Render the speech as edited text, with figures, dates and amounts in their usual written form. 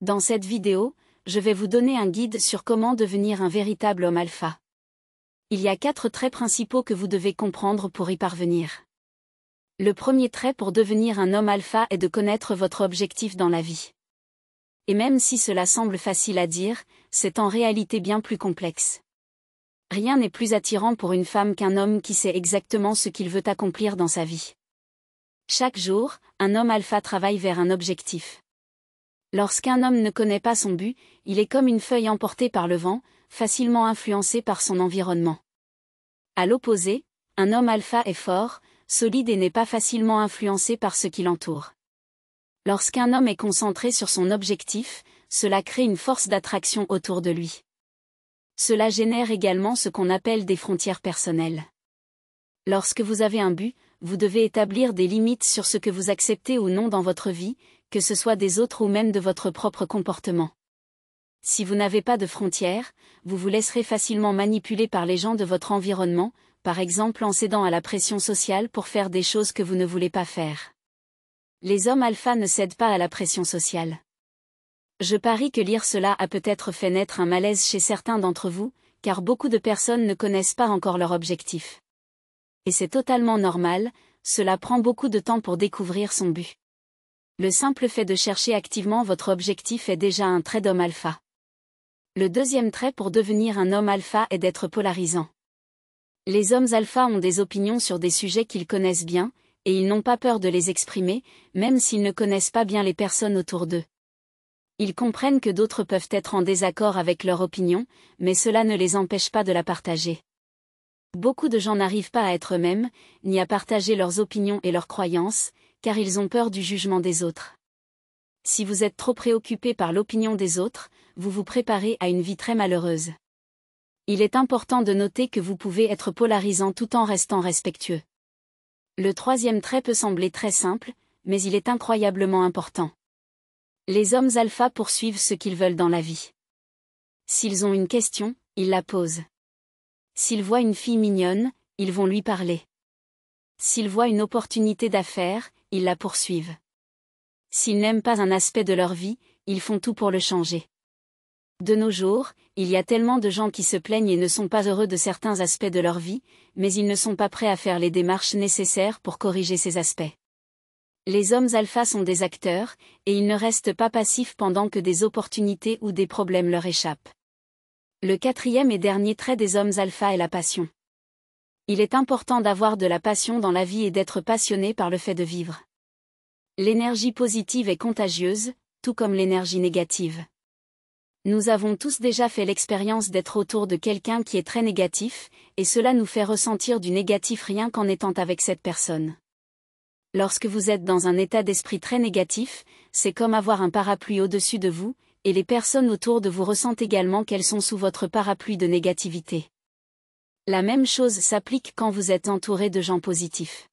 Dans cette vidéo, je vais vous donner un guide sur comment devenir un véritable homme alpha. Il y a 4 traits principaux que vous devez comprendre pour y parvenir. Le premier trait pour devenir un homme alpha est de connaître votre objectif dans la vie. Et même si cela semble facile à dire, c'est en réalité bien plus complexe. Rien n'est plus attirant pour une femme qu'un homme qui sait exactement ce qu'il veut accomplir dans sa vie. Chaque jour, un homme alpha travaille vers un objectif. Lorsqu'un homme ne connaît pas son but, il est comme une feuille emportée par le vent, facilement influencé par son environnement. À l'opposé, un homme alpha est fort, solide et n'est pas facilement influencé par ce qui l'entoure. Lorsqu'un homme est concentré sur son objectif, cela crée une force d'attraction autour de lui. Cela génère également ce qu'on appelle des frontières personnelles. Lorsque vous avez un but, vous devez établir des limites sur ce que vous acceptez ou non dans votre vie, que ce soit des autres ou même de votre propre comportement. Si vous n'avez pas de frontières, vous vous laisserez facilement manipuler par les gens de votre environnement, par exemple en cédant à la pression sociale pour faire des choses que vous ne voulez pas faire. Les hommes alpha ne cèdent pas à la pression sociale. Je parie que lire cela a peut-être fait naître un malaise chez certains d'entre vous, car beaucoup de personnes ne connaissent pas encore leur objectif. Et c'est totalement normal, cela prend beaucoup de temps pour découvrir son but. Le simple fait de chercher activement votre objectif est déjà un trait d'homme alpha. Le deuxième trait pour devenir un homme alpha est d'être polarisant. Les hommes alpha ont des opinions sur des sujets qu'ils connaissent bien, et ils n'ont pas peur de les exprimer, même s'ils ne connaissent pas bien les personnes autour d'eux. Ils comprennent que d'autres peuvent être en désaccord avec leur opinion, mais cela ne les empêche pas de la partager. Beaucoup de gens n'arrivent pas à être eux-mêmes, ni à partager leurs opinions et leurs croyances, car ils ont peur du jugement des autres. Si vous êtes trop préoccupé par l'opinion des autres, vous vous préparez à une vie très malheureuse. Il est important de noter que vous pouvez être polarisant tout en restant respectueux. Le troisième trait peut sembler très simple, mais il est incroyablement important. Les hommes alpha poursuivent ce qu'ils veulent dans la vie. S'ils ont une question, ils la posent. S'ils voient une fille mignonne, ils vont lui parler. S'ils voient une opportunité d'affaires, ils la poursuivent. S'ils n'aiment pas un aspect de leur vie, ils font tout pour le changer. De nos jours, il y a tellement de gens qui se plaignent et ne sont pas heureux de certains aspects de leur vie, mais ils ne sont pas prêts à faire les démarches nécessaires pour corriger ces aspects. Les hommes alpha sont des acteurs, et ils ne restent pas passifs pendant que des opportunités ou des problèmes leur échappent. Le quatrième et dernier trait des hommes alpha est la passion. Il est important d'avoir de la passion dans la vie et d'être passionné par le fait de vivre. L'énergie positive est contagieuse, tout comme l'énergie négative. Nous avons tous déjà fait l'expérience d'être autour de quelqu'un qui est très négatif, et cela nous fait ressentir du négatif rien qu'en étant avec cette personne. Lorsque vous êtes dans un état d'esprit très négatif, c'est comme avoir un parapluie au-dessus de vous, et les personnes autour de vous ressentent également qu'elles sont sous votre parapluie de négativité. La même chose s'applique quand vous êtes entouré de gens positifs.